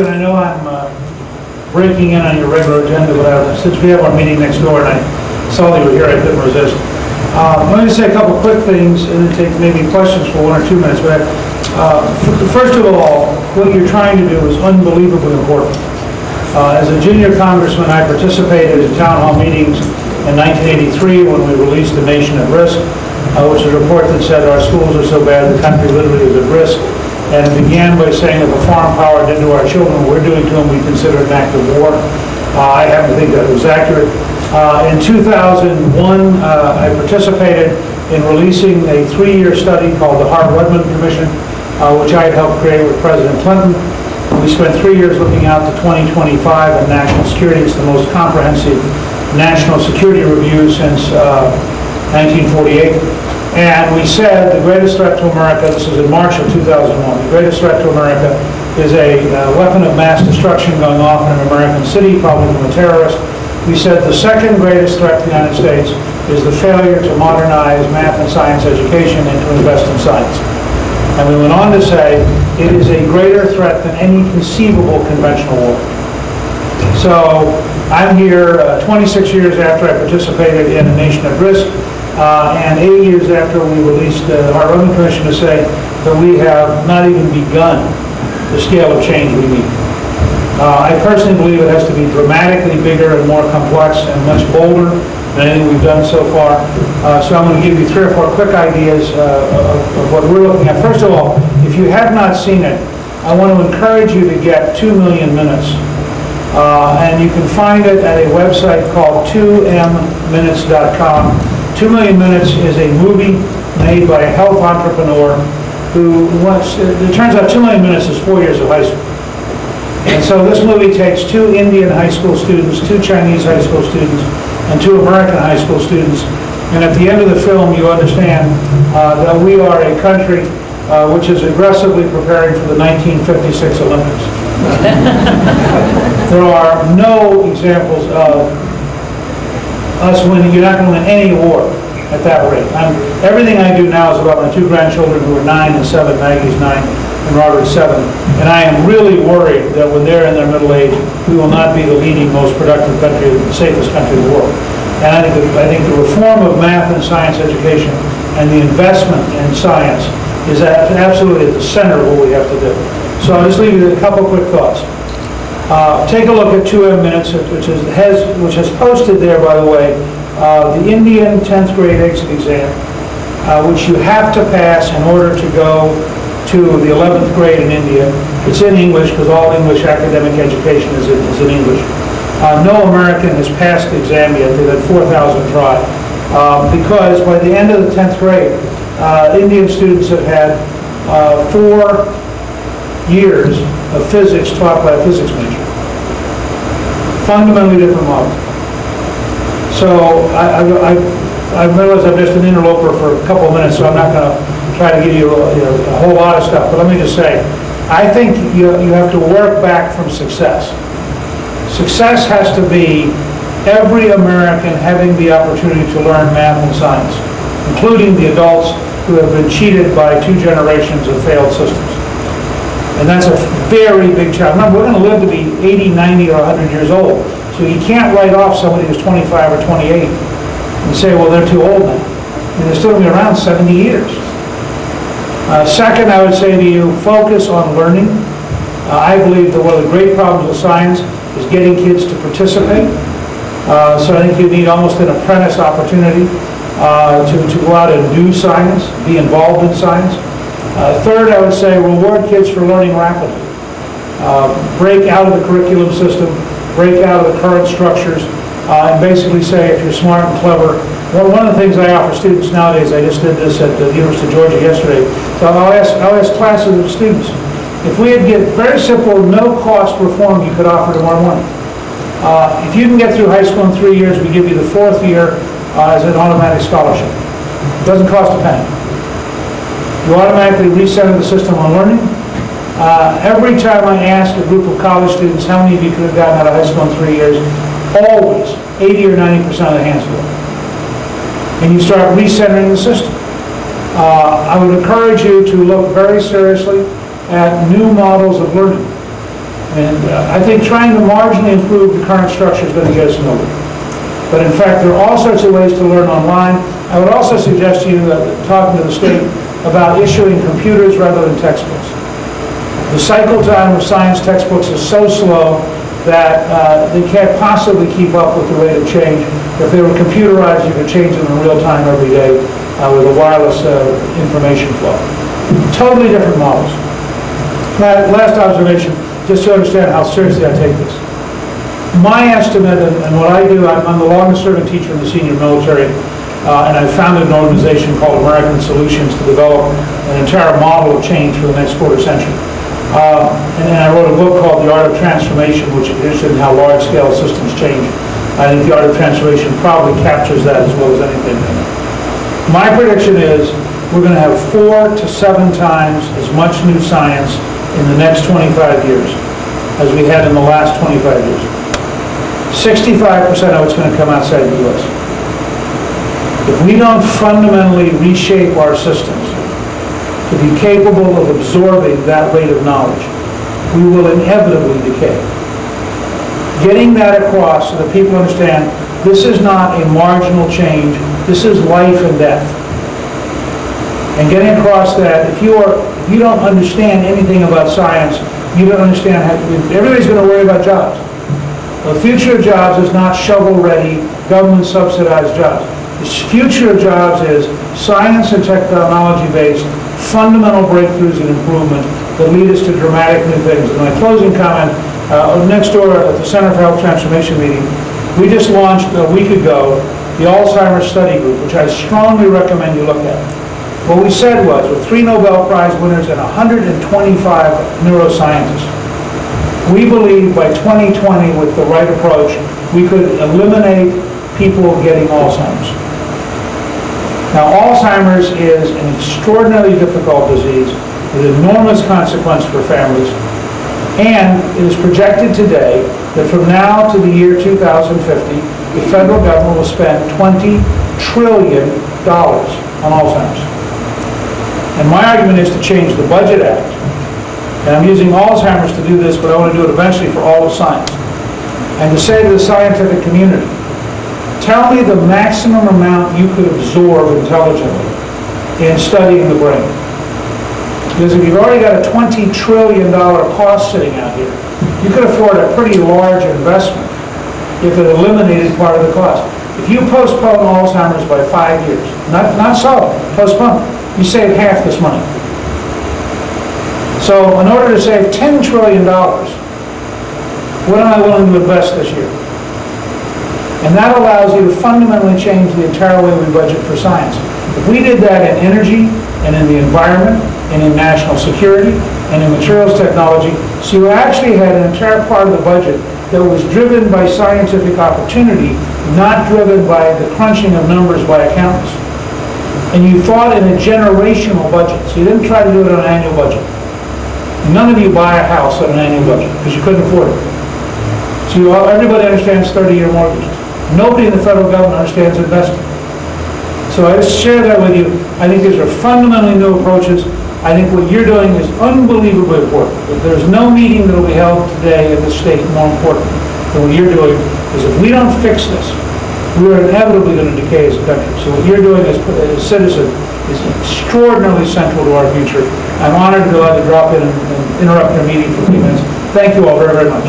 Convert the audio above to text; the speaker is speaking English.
and I know I'm breaking in on your regular agenda, but since we have our meeting next door and I saw that you were here, I couldn't resist. Let me just say a couple quick things and then take maybe questions for 1 or 2 minutes. But first of all, what you're trying to do is unbelievably important. As a junior congressman, I participated in town hall meetings in 1983 when we released The Nation at Risk, which is a report that said our schools are so bad the country literally is at risk. And it began by saying if a foreign power did to our children what we're doing to them, we consider it an act of war. I happen to think that was accurate. In 2001, I participated in releasing a 3-year study called the Hart-Rudman Commission, which I had helped create with President Clinton. We spent 3 years looking out to 2025 in national security. It's the most comprehensive national security review since 1948. And we said the greatest threat to America, this is in March of 2001, the greatest threat to America is a weapon of mass destruction going off in an American city, probably from a terrorist. We said the second greatest threat to the United States is the failure to modernize math and science education and to invest in science. And we went on to say it is a greater threat than any conceivable conventional war. So I'm here 26 years after I participated in A Nation at Risk, and 8 years after we released our own commission to say that we have not even begun the scale of change we need. I personally believe it has to be dramatically bigger and more complex and much bolder than anything we've done so far. So I'm going to give you 3 or 4 quick ideas of what we're looking at. First of all, if you have not seen it, I want to encourage you to get 2 Million Minutes. And you can find it at a website called 2mminutes.com. 2 Million Minutes is a movie made by a health entrepreneur who wants, it turns out 2 Million Minutes is 4 years of high school. And so this movie takes 2 Indian high school students, 2 Chinese high school students, and 2 American high school students. And at the end of the film, you understand that we are a country which is aggressively preparing for the 1956 Olympics. There are no examples of us winning. You're not going to win any award at that rate. Everything I do now is about my 2 grandchildren who are 9 and 7. Maggie's 9 and Robert's 7. And I am really worried that when they're in their middle age, we will not be the leading, most productive country, the safest country in the world. And I think the reform of math and science education and the investment in science is absolutely at the center of what we have to do. So I'll just leave you with a couple quick thoughts. Take a look at 2M Minutes, which has posted there, by the way, the Indian 10th grade exit exam, which you have to pass in order to go to the 11th grade in India. It's in English because all English academic education is in English. No American has passed the exam yet. They've had 4,000 try. Because by the end of the 10th grade, Indian students have had 4 years of physics taught by a physics major. Fundamentally different model. So I realize I'm just an interloper for a couple of minutes, so I'm not going to try to give you a whole lot of stuff. But let me just say, I think you have to work back from success. Success has to be every American having the opportunity to learn math and science, including the adults who have been cheated by 2 generations of failed systems. And that's a very big challenge. Remember, we're going to live to be 80, 90, or 100 years old. So you can't write off somebody who's 25 or 28 and say, well, they're too old now. And they're still going to be around 70 years. Second, I would say to you, focus on learning. I believe that one of the great problems with science is getting kids to participate. So I think you need almost an apprentice opportunity to go out and do science, be involved in science. Third, I would say reward kids for learning rapidly. Break out of the curriculum system, break out of the current structures, and basically say if you're smart and clever. One of the things I offer students nowadays, I just did this at the University of Georgia yesterday, so I'll ask classes of students, if we had very simple, no-cost reform you could offer tomorrow morning. If you can get through high school in 3 years, we give you the 4th year as an automatic scholarship. It doesn't cost a penny. You automatically recenter the system on learning. Every time I ask a group of college students how many of you could have gotten out of high school in 3 years, always 80 or 90% of the hands go up. And you start recentering the system. I would encourage you to look very seriously at new models of learning. And I think trying to marginally improve the current structure is going to get us nowhere. But in fact, there are all sorts of ways to learn online. I would also suggest to you, talking to the state, about issuing computers rather than textbooks. The cycle time of science textbooks is so slow that they can't possibly keep up with the rate of change. If they were computerized, you could change them in real time every day with a wireless information flow. Totally different models. Last observation, just to understand how seriously I take this. My estimate, and what I do, I'm the longest serving teacher in the senior military, and I founded an organization called American Solutions to develop an entire model of change for the next quarter century. And then I wrote a book called The Art of Transformation, which is interested in how large-scale systems change. I think The Art of Transformation probably captures that as well as anything. My prediction is we're going to have 4 to 7 times as much new science in the next 25 years as we had in the last 25 years. 65% of it's going to come outside the U.S. If we don't fundamentally reshape our systems to be capable of absorbing that rate of knowledge, we will inevitably decay. Getting that across so that people understand this is not a marginal change, this is life and death. And getting across that if you don't understand anything about science, you don't understand how everybody's going to worry about jobs. The future of jobs is not shovel-ready, government-subsidized jobs. The future of jobs is science and technology-based fundamental breakthroughs and improvement that lead us to dramatic new things. And my closing comment, next door at the Center for Health Transformation meeting, we just launched a week ago the Alzheimer's Study Group, which I strongly recommend you look at. What we said was, with 3 Nobel Prize winners and 125 neuroscientists, we believe by 2020, with the right approach, we could eliminate people getting Alzheimer's. Now, Alzheimer's is an extraordinarily difficult disease with enormous consequence for families, and it is projected today that from now to the year 2050, the federal government will spend $20 trillion on Alzheimer's. And my argument is to change the Budget Act. And I'm using Alzheimer's to do this, but I want to do it eventually for all of science. And to say to the scientific community, tell me the maximum amount you could absorb intelligently in studying the brain. Because if you've already got a $20 trillion cost sitting out here, you could afford a pretty large investment if it eliminated part of the cost. If you postpone Alzheimer's by 5 years, not solve it, postpone, you save half this money. So in order to save $10 trillion, what am I willing to invest this year? And that allows you to fundamentally change the entire way we budget for science. If we did that in energy, and in the environment, and in national security, and in materials technology, so you actually had an entire part of the budget that was driven by scientific opportunity, not driven by the crunching of numbers by accountants. And you thought in a generational budget, so you didn't try to do it on an annual budget. None of you buy a house on an annual budget because you couldn't afford it. So everybody understands 30-year mortgages. Nobody in the federal government understands investing. So I just share that with you. I think these are fundamentally new approaches. I think what you're doing is unbelievably important. There's no meeting that will be held today in this state more important than what you're doing, because if we don't fix this, we are inevitably going to decay as a country. So what you're doing as a citizen is extraordinarily central to our future. I'm honored to be allowed to drop in and interrupt your meeting for a few minutes. Thank you all very, very much.